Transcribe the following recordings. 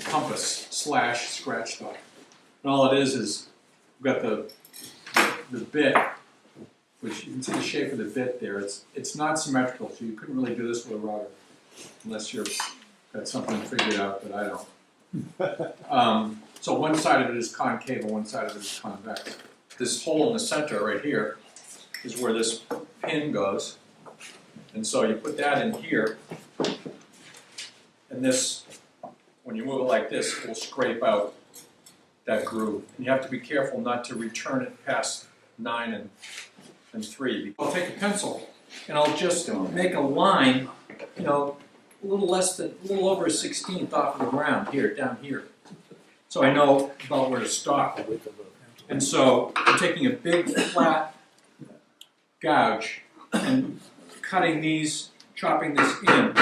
compass slash scratch stop. And all it is we've got the bit, which you can see the shape of the bit there. It's not symmetrical, so you couldn't really do this with a router unless you've got something figured out that I don't. So one side of it is concave and one side of it is convex. This hole in the center right here is where this pin goes. And so you put that in here, and this, when you move it like this, it will scrape out that groove. And you have to be careful not to return it past 9 and 3. I'll take a pencil and I'll just make a line, you know, a little over a 16th off of the ground here, down here. So I know about where to stop. And so I'm taking a big flat gouge and cutting these, chopping this in.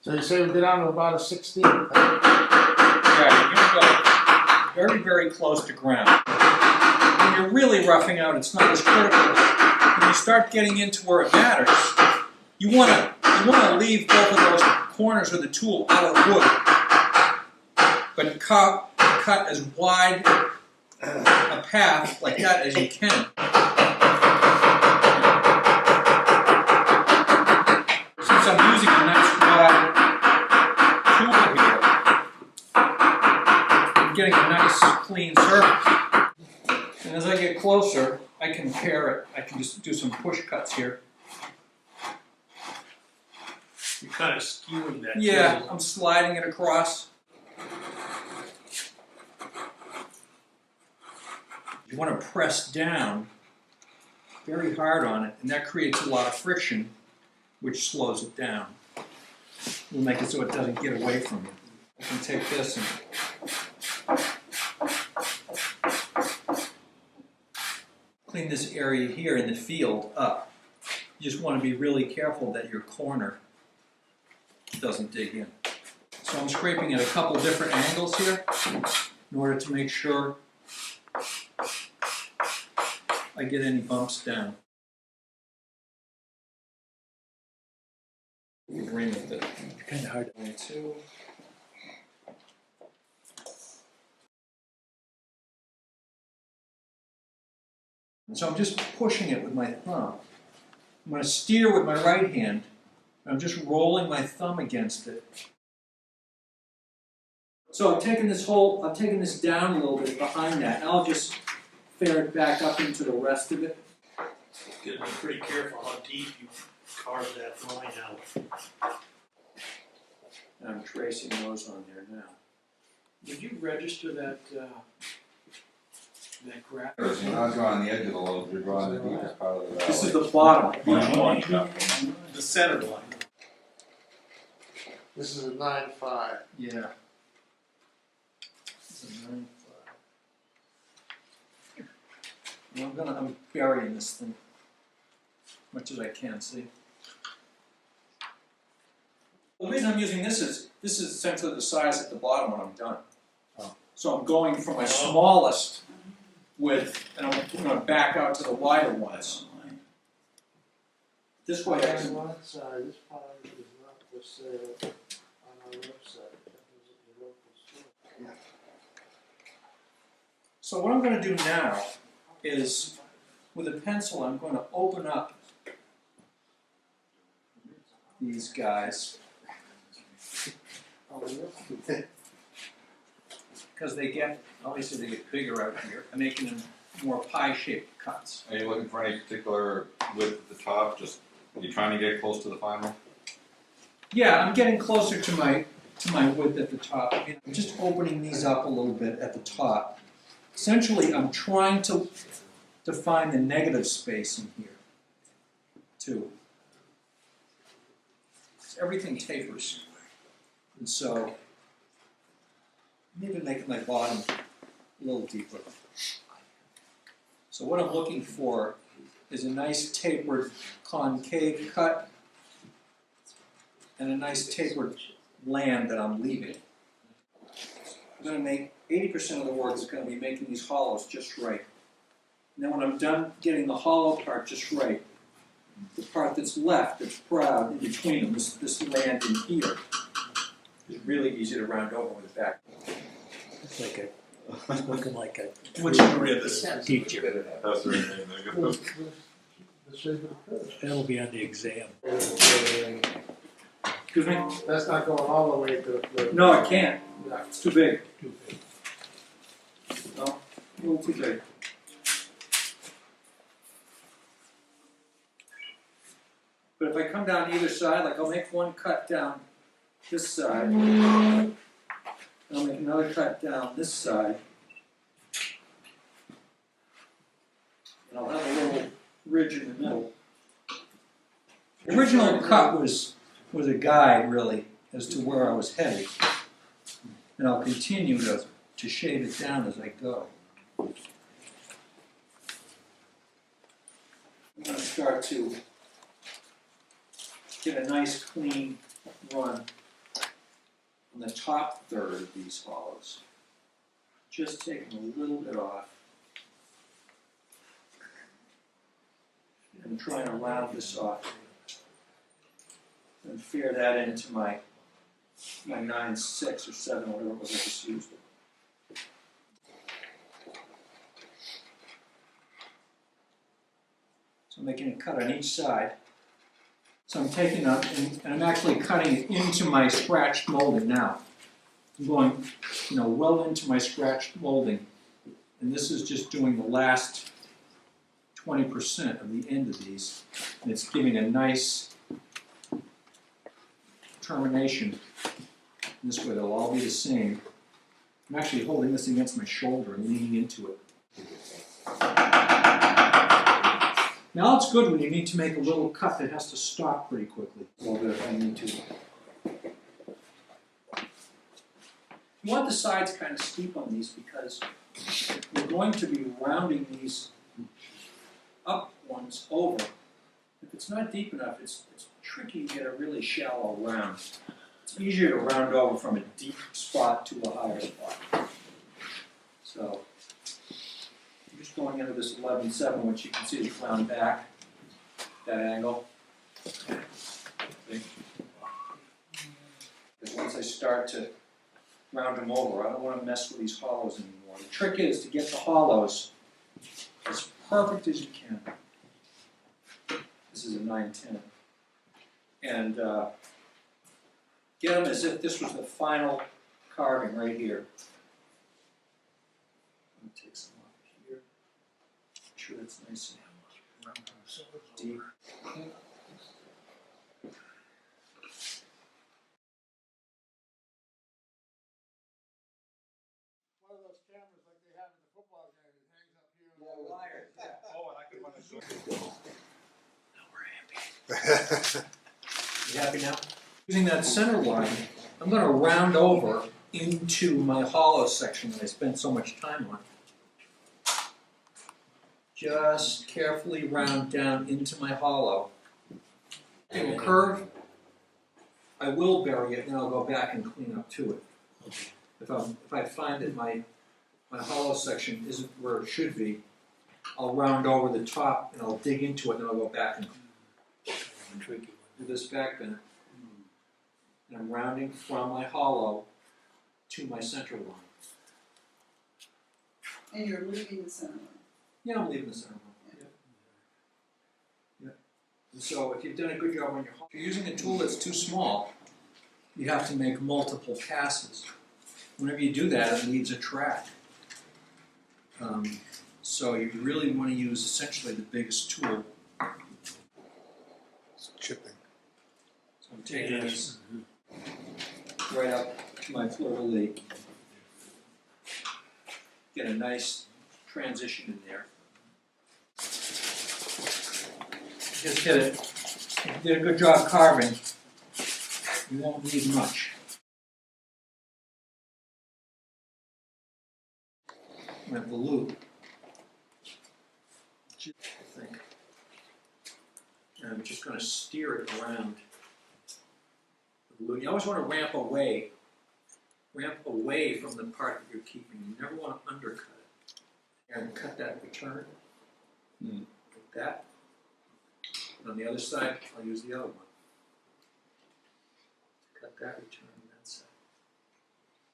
So you say we go down to about a 16th? Yeah, you're going to go very, very close to ground. When you're really roughing out, it's not as critical. When you start getting into where it matters, you want to leave both of those corners with the tool out of the wood, but cut as wide a path like that as you can. Since I'm using a nice wide tool here, I'm getting a nice clean surface. And as I get closer, I can pare it. I can just do some push cuts here. You're kind of skewing that. Yeah, table. I'm sliding it across. You want to press down very hard on it, and that creates a lot of friction, which slows it down. We'll make it so it doesn't get away from you. I can take this and clean this area here in the field up. You just want to be really careful that your corner doesn't dig in. So I'm scraping at a couple different angles here in order to make sure I get any bumps down. Agree with it. Kind of hard. 22. And so I'm just pushing it with my thumb. I'm going to steer with my right hand. I'm just rolling my thumb against it. So I'm taking this down a little bit behind that, and I'll just ferret back up into the rest of it. You gotta be pretty careful how deep you carve that line out. And I'm tracing those on there now. Did you register that graph? You're not drawing the edge of the lobe, you're drawing the deepest part of the valley. This is the bottom. The center line. This is a 9.5. Yeah. It's a 9.5. I'm burying this thing as much as I can, see. The reason I'm using this is essentially the size at the bottom when I'm done. Oh. So I'm going from my smallest width, and I'm going to back out to the wider ones. This way I can... Sorry, this part is not for sale on our website. That was at the local store. So what I'm going to do now is, with a pencil, I'm going to open up these guys. Because obviously they get bigger out here. I'm making them more pie-shaped cuts. Are you looking for any particular width at the top? Just, are you trying to get close to the final? Yeah, I'm getting closer to my width at the top. I'm just opening these up a little bit at the top. Essentially, I'm trying to find the negative space in here, too. Everything tapers. And so, I'm even making my bottom a little deeper. So what I'm looking for is a nice tapered concave cut and a nice tapered land that I'm leaving. I'm gonna make 80% of the work is gonna be making these hollows just right. And then when I'm done getting the hollow part just right, the part that's left, that's proud in between them, this land in here, is really easy to round over with the back. It's like a, it's looking like a Which area of this? teacher. That's the name, there you go. The shape of the curve. That'll be on the exam. Excuse me? That's not going all the way to the. No, I can't. Yeah. It's too big. Too big. No, a little too big. But if I come down either side, like I'll make one cut down this side, and I'll make another cut down this side, and I'll have a little ridge in the middle. The original cut was a guide, really, as to where I was headed. And I'll continue to shade it down as I go. I'm going to start to get a nice clean run on the top third of these hollows. Just taking a little bit off. And trying to round this off. And fear that into my 9/6 or 7, whatever it was I just used. So I'm making a cut on each side. So I'm taking up, and I'm actually cutting it into my scratched molding now. I'm going, well into my scratched molding. And this is just doing the last 20% of the end of these. And it's giving a nice termination. This way they'll all be the same. I'm actually holding this against my shoulder and leaning into it. Now it's good when you need to make a little cut that has to stop pretty quickly. A little bit if I need to. You want the sides kind of steep on these because we're going to be rounding these up ones over. If it's not deep enough, it's tricky to get a really shallow round. It's easier to round over from a deep spot to a higher spot. So, I'm just going into this 11/7, which you can see is round back, that angle. Because once I start to round them over, I don't want to mess with these hollows anymore. The trick is to get the hollows as perfect as you can. This is a 9/10. And get them as if this was the final carving right here. I'm going to take some off here. Make sure that's nice and deep. One of those cameras like they have in the football game, it hangs up here. Oh, and I could run a show. You happy now? Using that center line, I'm going to round over into my hollow section that I spent so much time on. Just carefully round down into my hollow. If it will curve, I will bury it and I'll go back and clean up to it. If I find that my hollow section isn't where it should be, I'll round over the top and I'll dig into it and I'll go back and do this back bend. And I'm rounding from my hollow to my center line. And you're leaving the center line. Yeah, I'm leaving the center line. Yeah. And so if you've done a good job on your hollow, if you're using a tool that's too small, you have to make multiple passes. Whenever you do that, it leaves a track. So you really want to use essentially the biggest tool. It's chipping. So I'm taking this right up to my fleur-de-lis. Get a nice transition in there. Just hit it. If you did a good job carving, you won't need much. My volute. I think. And I'm just going to steer it around the volute. You always want to ramp away ramp away from the part that you're keeping. You never want to undercut it. And cut that return, like that. And on the other side, I'll use the other one. Cut that return on that side.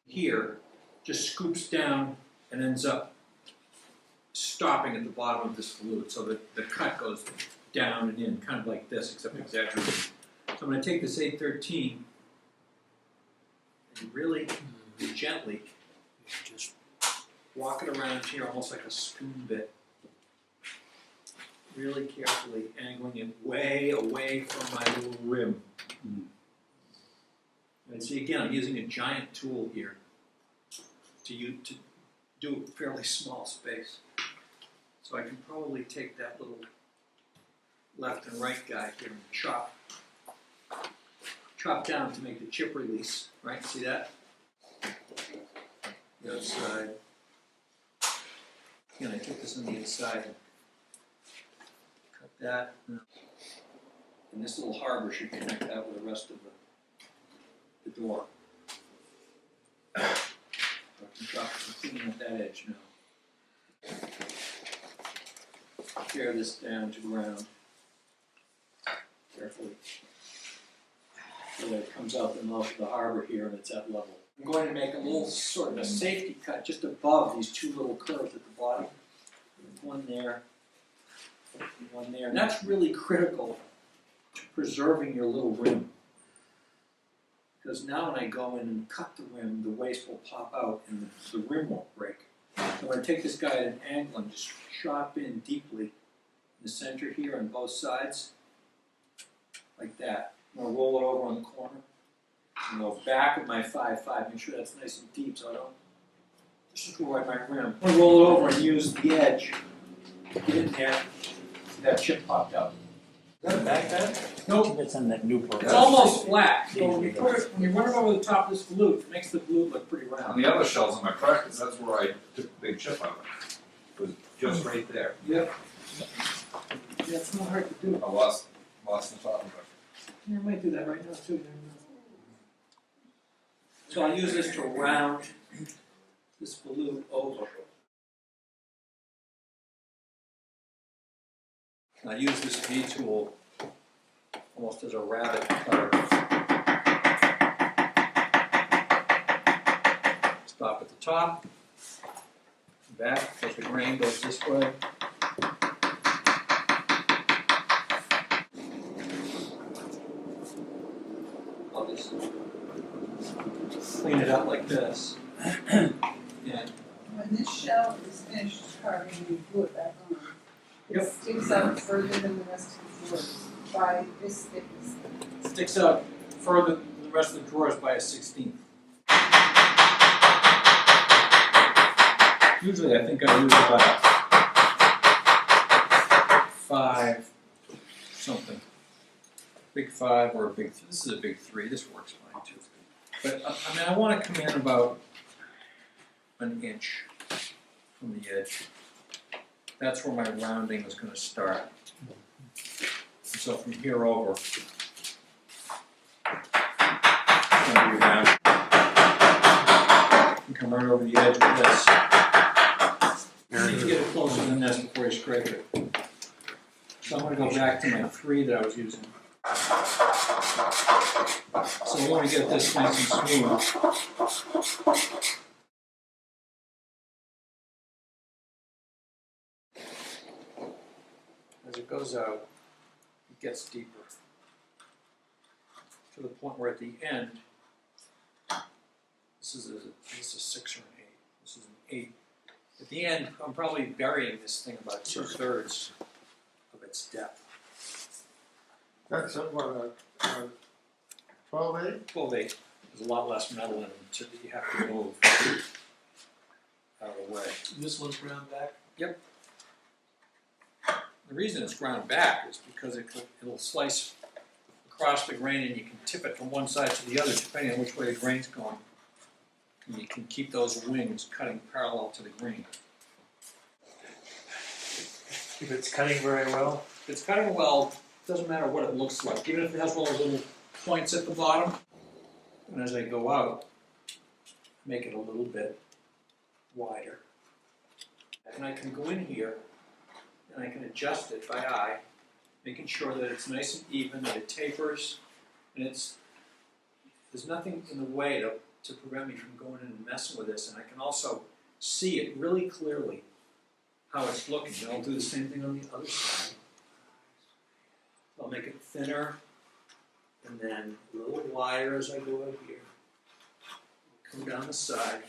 Here, just scoops down and ends up stopping at the bottom of this volute, so that the cut goes down and in, kind of like this, except exaggerated. So I'm going to take this 813 and really gently Just walk it around here, almost like a spoon bit. Really carefully angling it way away from my little rim. And see, again, I'm using a giant tool here to do a fairly small space. So I can probably take that little left and right guy here and chop down to make the chip release, right? See that? The other side. Again, I took this on the inside and cut that. And this little harbor should connect that with the rest of the door. So I can chop it clean at that edge now. Tear this down to ground carefully so that it comes out the mouth of the harbor here and it's at level. I'm going to make a little sort of a safety cut just above these two little curves at the bottom. One there and one there. And that's really critical to preserving your little rim. Because now when I go in and cut the rim, the waste will pop out and the rim won't break. So I'm going to take this guy at an angle and just chop in deeply in the center here on both sides, like that. I'm going to roll it over on the corner and go back with my 5-5, make sure that's nice and deep so I don't destroy my rim. I'm going to roll it over and use the edge to get in there. See that chip popped out. Is that a backbend? Nope. it's on that new part. It's almost flat. So when you run it over the top of this volute, it makes the volute look pretty round. On the other shells in my practice, that's where I took the big chip out of it. It was just right there. Yep. Yeah, it's not hard to do. I lost the top of it. Yeah, I might do that right now too. So I use this to round this volute over. And I use this V tool almost as a rabbit cutter. Stop at the top, back, because the grain goes this way. I'll just clean it up like this. And When this shell is finished carving, you glue it back on. It Yep. sticks out further than the rest of the drawers by this thickness. sticks out further than the rest of the drawers by a 16th. Usually I think I use about 5 something. Big 5 or a big, this is a big 3, this works fine too. But I mean, I want to come in about an inch from the edge. That's where my rounding is going to start. So from here over, it's going to be round. You come right over the edge with this. You need to get it closer than this before you scrape it. So I'm going to go back to my 3 that I was using. So I want to get this nice and smooth. As it goes out, it gets deeper. To the point where at the end, this is a 6 or an 8. This is an 8. At the end, I'm probably burying this thing about 2/3 of its depth. That's what, 12-8? 12/8. There's a lot less metal in them, so that you have to move out of the way. This one's round back. The reason it's ground back is because it'll slice across the grain and you can tip it from one side to the other depending on which way the grain's going. And you can keep those wings cutting parallel to the grain. If it's cutting very well, If it's cutting well, it doesn't matter what it looks like, even if it has one of those little points at the bottom. And as I go out, make it a little bit wider. And I can go in here and I can adjust it by eye, making sure that it's nice and even, that it tapers, and there's nothing in the way to prevent me from going in and messing with this. And I can also see it really clearly how it's looking. And I'll do the same thing on the other side. I'll make it thinner and then a little wider as I go out here. Come down the side.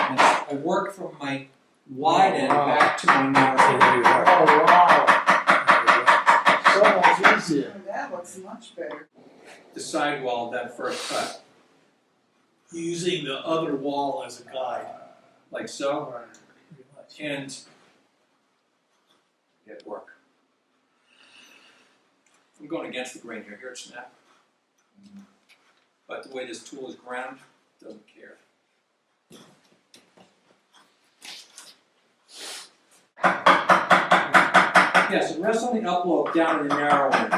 And I work from my wide end back to my narrow end. Oh, wow. So much easier. Oh, that looks much better. The side wall of that first cut, Using the other wall as a guide. like so, Right. and get work. I'm going against the grain here. Here it snap. But the way this tool is ground, doesn't care. Yes, it rests on the up-lobe down in the narrow end.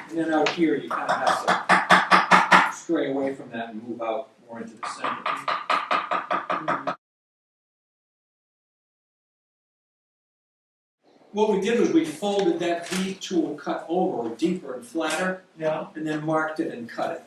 And then out here, you kind of have to stray away from that and move out more into the center. What we did was we folded that V tool cut over deeper and flatter, Yeah. and then marked it and cut it.